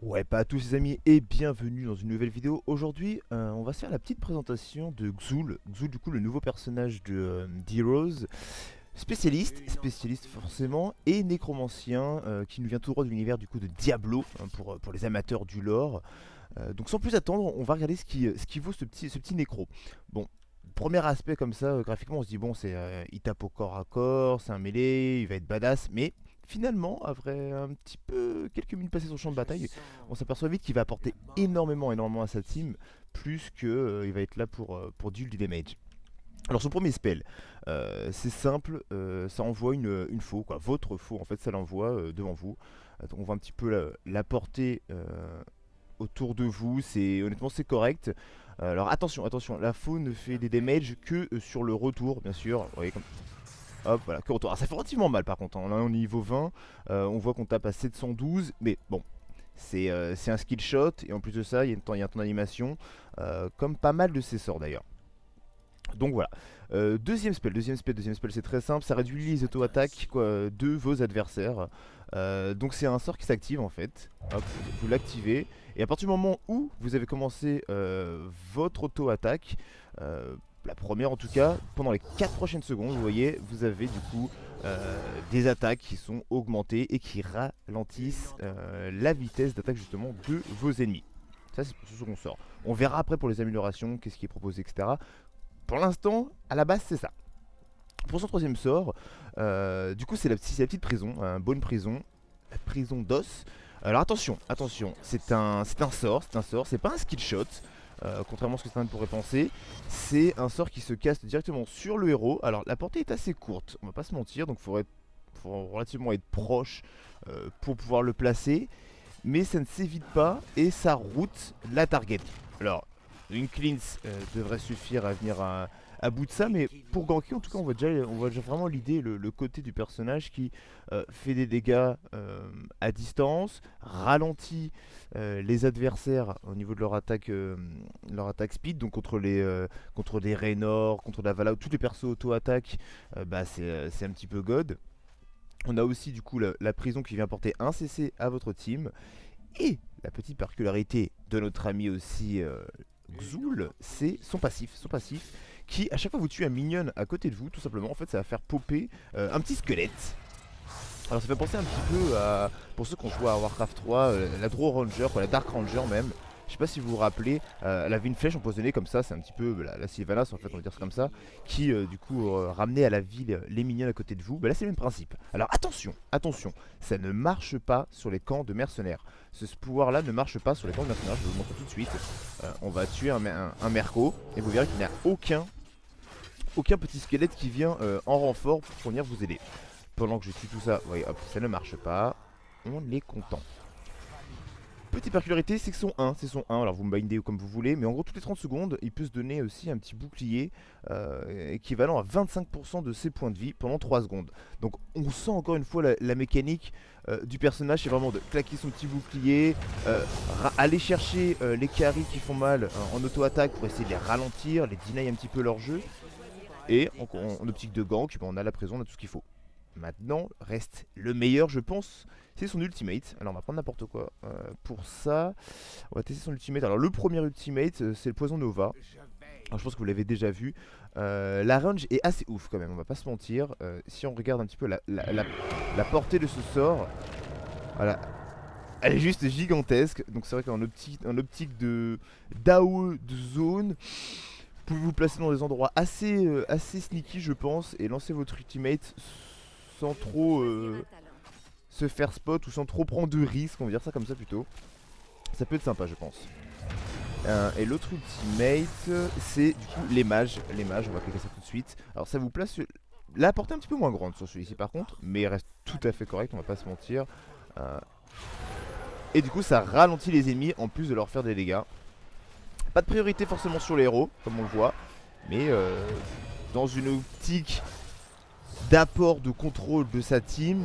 Ouais, pas à tous les amis et bienvenue dans une nouvelle vidéo. Aujourd'hui, on va se faire la petite présentation de Xul. Xul, du coup, le nouveau personnage de d'Heroes. Spécialiste forcément, et nécromancien, qui nous vient tout droit de l'univers du coup de Diablo, hein, pour les amateurs du lore. Donc sans plus attendre, on va regarder ce qui vaut ce petit nécro. Bon, premier aspect comme ça, graphiquement, on se dit bon, il tape au corps à corps, c'est un mêlé, il va être badass, mais finalement, après un petit peu, quelques minutes passées sur le champ de bataille, on s'aperçoit vite qu'il va apporter énormément à sa team, plus que il va être là pour deal du damage. Alors son premier spell, c'est simple, ça envoie une faux, quoi, votre faux en fait, ça l'envoie devant vous. Donc on voit un petit peu la portée autour de vous, honnêtement c'est correct. Alors attention, la faux ne fait des damages que sur le retour, bien sûr. Vous voyez comme hop, voilà, que retour. Alors ça fait relativement mal par contre, hein. Là on est niveau 20, on voit qu'on tape à 712, mais bon, c'est un skill shot, et en plus de ça, il y a un temps d'animation, comme pas mal de ses sorts d'ailleurs. Donc voilà. Deuxième spell, c'est très simple, ça réduit les auto-attaques de vos adversaires. Donc c'est un sort qui s'active en fait. Hop, vous l'activez. Et à partir du moment où vous avez commencé votre auto-attaque, la première en tout cas, pendant les 4 prochaines secondes, vous voyez, vous avez du coup des attaques qui sont augmentées et qui ralentissent la vitesse d'attaque justement de vos ennemis. Ça c'est pour ce second sort. On verra après pour les améliorations, qu'est-ce qui est proposé, etc. Pour l'instant, à la base, c'est ça. Pour son troisième sort, du coup, c'est la petite prison, bonne prison, la prison d'os. Alors attention, c'est pas un skill shot, contrairement à ce que certains pourraient penser. C'est un sort qui se caste directement sur le héros. Alors la portée est assez courte, on va pas se mentir, donc faut relativement être proche pour pouvoir le placer. Mais ça ne s'évite pas et ça route la target. Alors, une cleanse devrait suffire à venir à bout de ça, mais pour ganker, en tout cas, on voit déjà vraiment l'idée, le côté du personnage qui fait des dégâts à distance, ralentit les adversaires au niveau de leur attaque speed, donc contre des Raynor, contre la Vala, tous les persos auto-attaque, c'est un petit peu god. On a aussi du coup la prison qui vient porter un CC à votre team. Et la petite particularité de notre ami aussi Xul, c'est son passif. Son passif qui, à chaque fois que vous tuez un minion à côté de vous, tout simplement, en fait, ça va faire popper un petit squelette. Alors ça fait penser un petit peu à, pour ceux qui ont joué à Warcraft 3, la Drow Ranger, la Dark Ranger même. Je sais pas si vous vous rappelez, elle avait une flèche empoisonnée comme ça, c'est un petit peu la Sylvanas en fait, on va dire ça comme ça, qui du coup ramenait à la vie les minions à côté de vous. Bah là c'est le même principe. Alors attention, ça ne marche pas sur les camps de mercenaires. Ce pouvoir là ne marche pas sur les camps de mercenaires, je vais vous le montrer tout de suite. On va tuer un merco et vous verrez qu'il n'y a aucun petit squelette qui vient en renfort pour venir vous aider. Pendant que je tue tout ça, vous voyez, hop, ça ne marche pas. On est content. Petite particularité, c'est que c'est son 1, alors vous me bindez comme vous voulez, mais en gros toutes les 30 secondes, il peut se donner aussi un petit bouclier équivalent à 25% de ses points de vie pendant 3 secondes. Donc on sent encore une fois la mécanique du personnage, c'est vraiment de claquer son petit bouclier, aller chercher les carries qui font mal en auto-attaque pour essayer de les ralentir, les deny un petit peu leur jeu, et en optique de gank, on a la prison, on a tout ce qu'il faut. Maintenant, reste le meilleur, je pense, c'est son ultimate. Alors, on va prendre n'importe quoi. Pour ça, on va tester son ultimate. Alors, le premier ultimate, c'est le poison Nova. Alors, je pense que vous l'avez déjà vu. La range est assez ouf quand même, on va pas se mentir. Si on regarde un petit peu la portée de ce sort, voilà, elle est juste gigantesque. Donc, c'est vrai qu'en optique de d'AOE de zone, vous pouvez vous placer dans des endroits assez sneaky, je pense, et lancer votre ultimate sans trop se faire spot ou sans trop prendre de risques, on va dire ça comme ça plutôt. Ça peut être sympa, je pense. Et l'autre ultimate, c'est du coup les mages. Les mages, on va cliquer ça tout de suite. Alors ça vous place la portée un petit peu moins grande sur celui-ci par contre, mais il reste tout à fait correct, on va pas se mentir. Euh, et du coup, ça ralentit les ennemis en plus de leur faire des dégâts. Pas de priorité forcément sur les héros, comme on le voit, mais dans une optique d'apport de contrôle de sa team,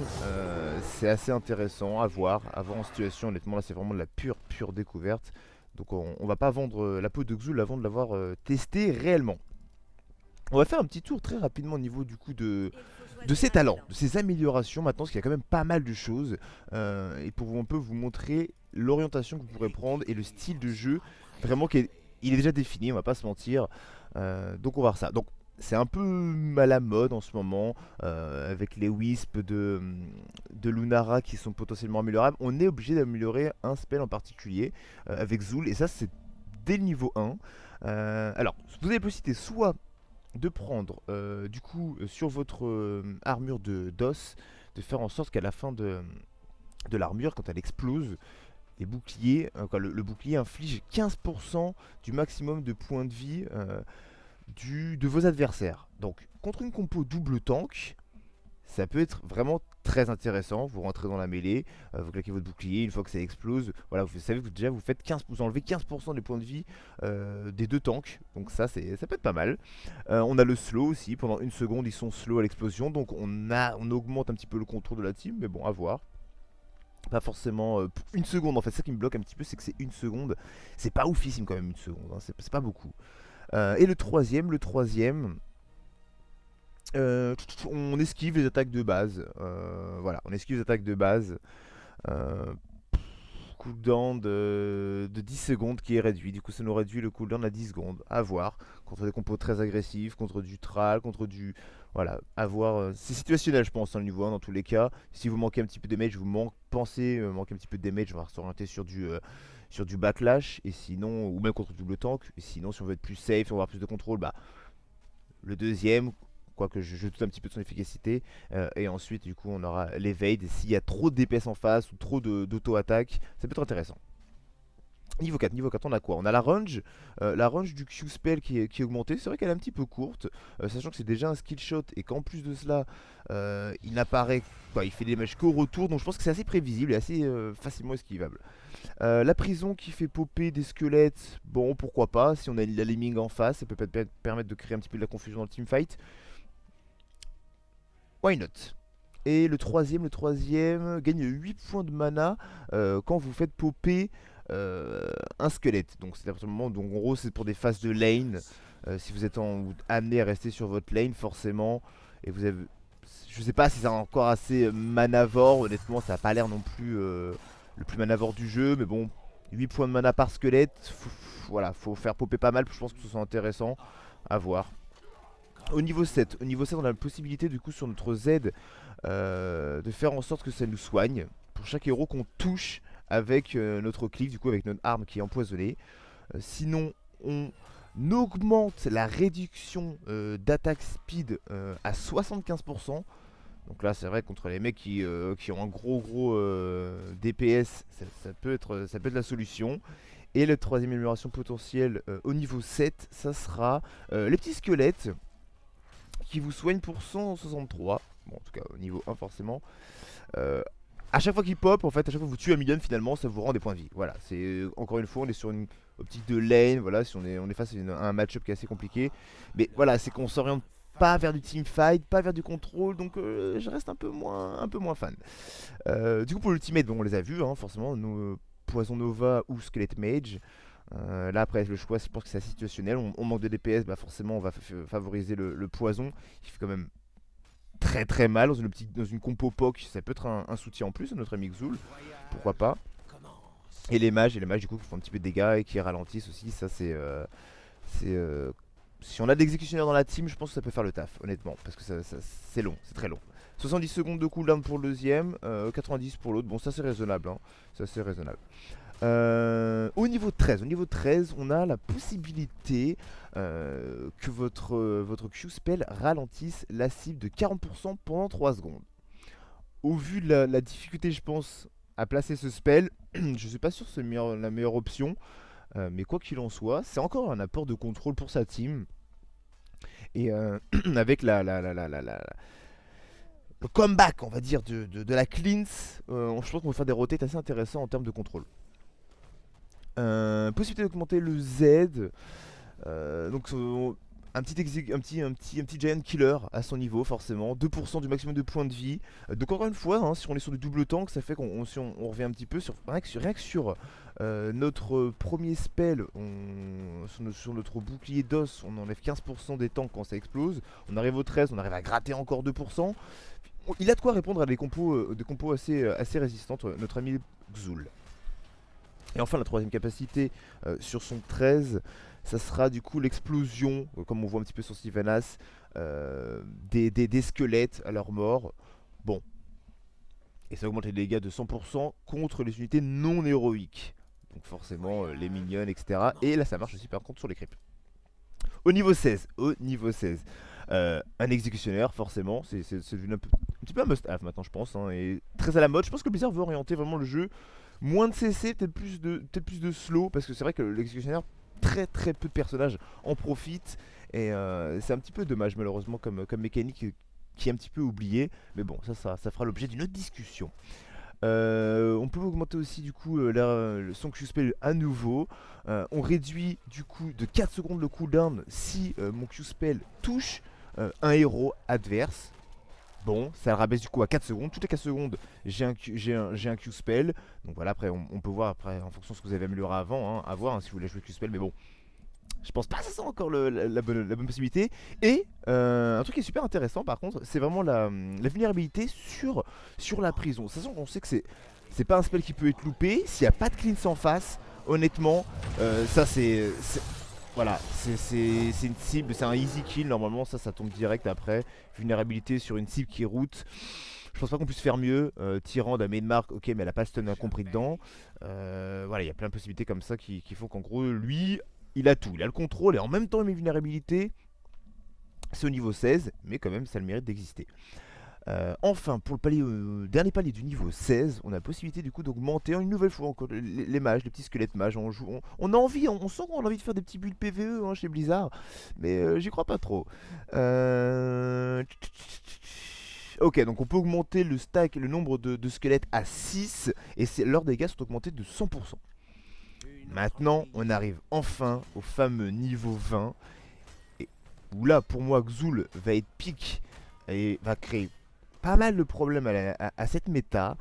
c'est assez intéressant à voir en situation. Honnêtement, là, c'est vraiment de la pure découverte. Donc, on va pas vendre la peau de Xul avant de l'avoir testé réellement. On va faire un petit tour très rapidement au niveau du coup de ses talents, de ses améliorations maintenant, parce qu'il y a quand même pas mal de choses. Et pour un peu vous montrer l'orientation que vous pourrez prendre et le style de jeu, vraiment il est déjà défini, on va pas se mentir. Donc on va voir ça. Donc c'est un peu à la mode en ce moment, avec les wisps de Lunara qui sont potentiellement améliorables. On est obligé d'améliorer un spell en particulier avec Zul, et ça c'est dès le niveau 1. Alors, vous avez la possibilité soit de prendre du coup sur votre armure d'os, de faire en sorte qu'à la fin de l'armure, quand elle explose, les boucliers, le bouclier inflige 15% du maximum de points de vie de vos adversaires. Donc contre une compo double tank, ça peut être vraiment très intéressant. Vous rentrez dans la mêlée, vous claquez votre bouclier, une fois que ça explose, voilà, vous savez que déjà vous faites 15, vous enlevez 15% des points de vie des deux tanks. Donc ça peut être pas mal. On a le slow aussi, pendant une seconde ils sont slow à l'explosion, donc on augmente un petit peu le contrôle de la team, mais bon, à voir. Pas forcément une seconde, en fait, ça qui me bloque un petit peu, c'est que c'est une seconde. C'est pas oufissime quand même une seconde, hein, c'est pas beaucoup. Et le troisième, on esquive les attaques de base. Voilà, on esquive les attaques de base. Euh, Cooldown de 10 secondes qui est réduit. Du coup, ça nous réduit le cooldown à 10 secondes. À voir. Contre des compos très agressifs, contre du tral, contre du. Voilà, à voir. C'est situationnel, je pense, dans le niveau 1 dans tous les cas. Si vous manquez un petit peu de damage, pensez manquer un petit peu de damage, on va s'orienter sur du backlash. Et sinon, ou même contre double tank. Et sinon, si on veut être plus safe, si on veut avoir plus de contrôle, bah. Le deuxième, quoique je doute un petit peu de son efficacité. Et ensuite, du coup, on aura l'evade. S'il y a trop de DPS en face ou trop d'auto-attaque, ça peut être intéressant. Niveau 4, on a quoi? On a la range du Q-spell qui est augmentée. C'est vrai qu'elle est un petit peu courte, sachant que c'est déjà un skill shot et qu'en plus de cela, il n'apparaît quoi, il fait des damages qu'au retour, donc je pense que c'est assez prévisible et assez facilement esquivable. La prison qui fait popper des squelettes, bon pourquoi pas, si on a la lemming en face, ça peut permettre de créer un petit peu de la confusion dans le teamfight. Why not? Et le troisième gagne 8 points de mana quand vous faites popper un squelette. Donc c'est à partir du moment où, en gros, c'est pour des phases de lane. Si vous êtes amené à rester sur votre lane, forcément, et vous avez, je sais pas si c'est encore assez manavore. Honnêtement, ça n'a pas l'air non plus le plus manavore du jeu, mais bon, 8 points de mana par squelette, voilà, faut faire popper pas mal. Je pense que ce soit intéressant à voir. Au niveau 7, on a la possibilité du coup sur notre Z de faire en sorte que ça nous soigne pour chaque héros qu'on touche avec notre cliff, du coup avec notre arme qui est empoisonnée. Sinon, on augmente la réduction d'attaque speed à 75%. Donc là, c'est vrai, contre les mecs qui ont un gros DPS, ça peut être la solution. Et la troisième amélioration potentielle au niveau 7, ça sera les petits squelettes qui vous soignent pour 163. Bon, en tout cas, au niveau 1, forcément. À chaque fois qu'il pop, en fait, à chaque fois que vous tuez un minion, finalement, ça vous rend des points de vie. Voilà, c'est encore une fois, on est sur une optique de lane. Voilà, si on est face à un match-up qui est assez compliqué. Mais voilà, c'est qu'on s'oriente pas vers du teamfight, pas vers du contrôle, donc je reste un peu moins fan. Du coup, pour l'ultimate, bon, on les a vus, hein, forcément, Poison Nova ou Skelette Mage. Là après le choix, je pense que c'est situationnel. On manque de DPS, bah forcément on va favoriser le poison qui fait quand même très mal dans une compo POC. Ça peut être un soutien en plus à notre ami Xul, pourquoi pas. Et les mages du coup qui font un petit peu de dégâts et qui ralentissent aussi. Ça c'est si on a d'exécutionnaires dans la team, je pense que ça peut faire le taf, honnêtement, parce que c'est long, c'est très long. 70 secondes de cooldown pour le deuxième, 90 pour l'autre. Bon, ça c'est raisonnable, hein. Ça c'est raisonnable. Au niveau 13, on a la possibilité que votre Q-spell ralentisse la cible de 40% pendant 3 secondes. Au vu de la difficulté, je pense, à placer ce spell, je suis pas sûr que c'est la meilleure option. Mais quoi qu'il en soit, c'est encore un apport de contrôle pour sa team. Et avec le comeback, on va dire, de la cleanse, je pense qu'on va faire des rotates assez intéressants en termes de contrôle. Possibilité d'augmenter le Z. Donc un petit Giant Killer à son niveau, forcément. 2% du maximum de points de vie. Donc, encore une fois, hein, si on est sur du double tank, ça fait si on revient un petit peu sur. Rien que sur notre premier spell, sur notre bouclier d'os, on enlève 15% des tanks quand ça explose. On arrive au 13, on arrive à gratter encore 2%. Il a de quoi répondre à des compos assez résistantes, notre ami Xul. Et enfin, la troisième capacité sur son 13, ça sera du coup l'explosion, comme on voit un petit peu sur Sylvanas, des squelettes à leur mort. Bon, et ça augmente les dégâts de 100% contre les unités non héroïques. Donc forcément, les minions, etc. Et là, ça marche aussi par contre sur les creeps. Au niveau 16, un exécutionnaire, forcément, c'est devenu un petit peu un must-have maintenant, je pense, hein, et très à la mode. Je pense que Blizzard veut orienter vraiment le jeu moins de CC, peut-être plus de slow, parce que c'est vrai que l'exécutionnaire, très très peu de personnages en profitent, et c'est un petit peu dommage malheureusement comme mécanique qui est un petit peu oubliée, mais bon, ça fera l'objet d'une autre discussion. On peut augmenter aussi du coup son Q-spell à nouveau. On réduit du coup de 4 secondes le cooldown si mon Q-spell touche un héros adverse. Bon, ça le rabaisse du coup à 4 secondes. Toutes les 4 secondes, j'ai un Q-spell. Donc voilà, après on peut voir après en fonction de ce que vous avez amélioré avant, hein, à voir, hein, si vous voulez jouer Q-spell. Mais bon, je pense pas que ça soit encore la bonne possibilité. Et un truc qui est super intéressant par contre, c'est vraiment la vulnérabilité sur la prison. Sachant qu'on sait que c'est pas un spell qui peut être loupé. S'il n'y a pas de cleanse en face, honnêtement, ça voilà, c'est une cible, c'est un easy kill. Normalement, ça tombe direct après. Vulnérabilité sur une cible qui route. Je pense pas qu'on puisse faire mieux. Tyrande a mis une marque, ok, mais elle a pas stun incompris dedans. Voilà, il y a plein de possibilités comme ça qui font qu'en gros, lui, il a tout. Il a le contrôle et en même temps, il met vulnérabilité. C'est au niveau 16, mais quand même, ça a le mérite d'exister. Enfin, pour le dernier palier du niveau 16, on a la possibilité du coup d'augmenter une nouvelle fois encore les mages, les petits squelettes mages. On a envie, on sent qu'on a envie de faire des petits builds PVE, hein, chez Blizzard, mais j'y crois pas trop. Ok, donc on peut augmenter le nombre de squelettes à 6 et leurs dégâts sont augmentés de 100%. Maintenant, on arrive enfin au fameux niveau 20. Et où là, pour moi, Xul va être pique et va créer pas mal de problèmes à cette méta.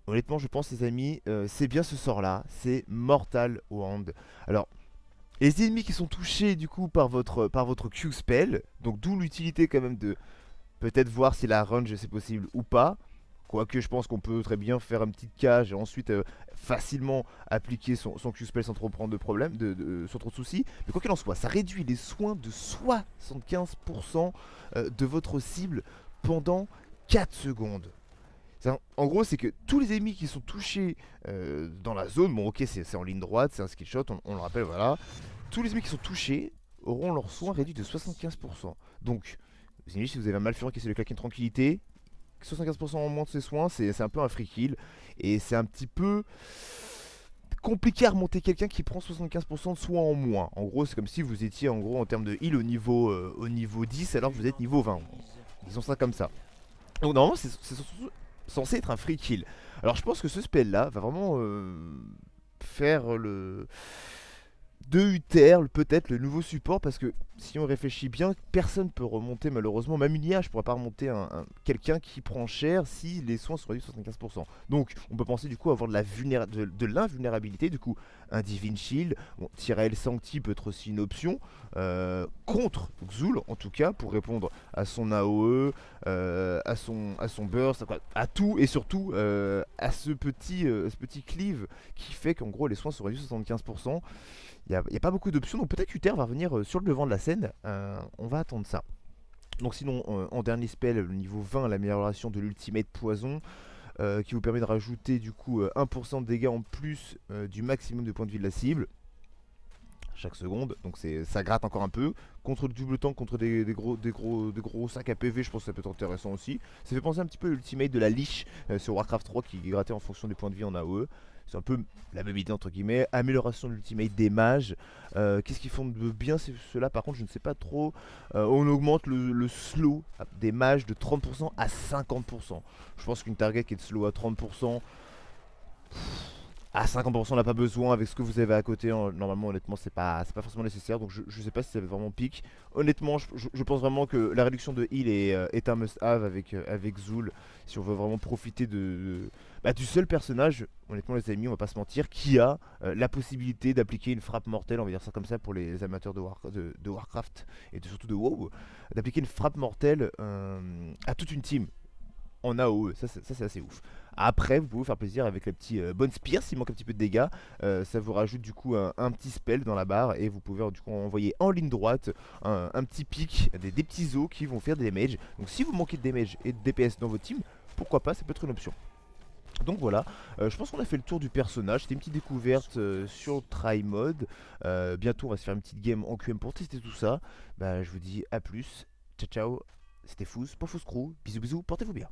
Honnêtement, je pense, les amis, c'est bien ce sort-là. C'est Mortal Wound. Alors, les ennemis qui sont touchés du coup par votre Q-spell, donc d'où l'utilité quand même de peut-être voir si la range c'est possible ou pas. Quoique je pense qu'on peut très bien faire une petite cage et ensuite facilement appliquer son Q-spell sans trop prendre de problème, sans trop de soucis. Mais quoi qu'il en soit, ça réduit les soins de 75% de votre cible pendant 4 secondes. En gros, c'est que tous les ennemis qui sont touchés dans la zone, bon ok c'est en ligne droite, c'est un skill shot, on le rappelle, voilà. Tous les ennemis qui sont touchés auront leurs soins réduits de 75%. Donc, si vous avez un Malfurion qui essaie de claquer une tranquillité, 75% en moins de ses soins, c'est un peu un free kill. Et c'est un petit peu compliqué à remonter quelqu'un qui prend 75% de soins en moins. En gros, c'est comme si vous étiez en gros en termes de heal au niveau 10 alors que vous êtes niveau 20. Ils ont ça comme ça. Donc normalement, c'est censé être un free kill. Alors je pense que ce spell là va vraiment faire le de Uther, peut-être le nouveau support, parce que si on réfléchit bien, personne peut remonter malheureusement, même une IA, je pourrais pas remonter quelqu'un qui prend cher si les soins sont réduits de 75%. Donc on peut penser du coup avoir de l'invulnérabilité, du coup un Divine Shield, bon, Tyrael Sancti peut être aussi une option, contre Xul en tout cas, pour répondre à son AOE, à son burst, à tout, et surtout à ce petit cleave qui fait qu'en gros les soins sont réduits de 75%. Il n'y a pas beaucoup d'options, donc peut-être qu'Uther va revenir sur le devant de la scène. On va attendre ça. Donc sinon, en dernier spell, le niveau 20, l'amélioration de l'ultimate poison, qui vous permet de rajouter du coup 1% de dégâts en plus du maximum de points de vie de la cible chaque seconde, donc ça gratte encore un peu. Contre le double tank, contre des gros sacs à PV, je pense que ça peut être intéressant aussi. Ça fait penser un petit peu à l'ultimate de la Lich sur Warcraft 3 qui grattait en fonction des points de vie en AOE. C'est un peu la même idée entre guillemets. Amélioration de l'ultimate des mages. Qu'est-ce qu'ils font de bien ceux-là, par contre je ne sais pas trop. On augmente le slow des mages de 30% à 50%. Je pense qu'une target qui est de slow à 30%, À 50% on n'a pas besoin avec ce que vous avez à côté. Normalement, honnêtement, c'est pas forcément nécessaire. Donc je sais pas si ça va être vraiment pique. Honnêtement, je pense vraiment que la réduction de heal est un must-have avec Zul. Si on veut vraiment profiter bah, du seul personnage, honnêtement, les amis, on va pas se mentir, qui a la possibilité d'appliquer une frappe mortelle, on va dire ça comme ça pour les amateurs de Warcraft et surtout de WoW, d'appliquer une frappe mortelle à toute une team en AOE, ça c'est assez ouf. Après, vous pouvez vous faire plaisir avec la petite Bone Spear s'il manque un petit peu de dégâts. Ça vous rajoute du coup un petit spell dans la barre et vous pouvez du coup envoyer en ligne droite un petit pic, des petits os qui vont faire des damage. Donc si vous manquez de damage et de DPS dans votre team, pourquoi pas, ça peut être une option. Donc voilà, je pense qu'on a fait le tour du personnage. C'était une petite découverte sur Try Mode. Bientôt, on va se faire une petite game en QM pour tester tout ça. Bah, je vous dis à plus. Ciao, ciao. C'était Fous pour Fous Crew. Bisous, bisous. Portez-vous bien.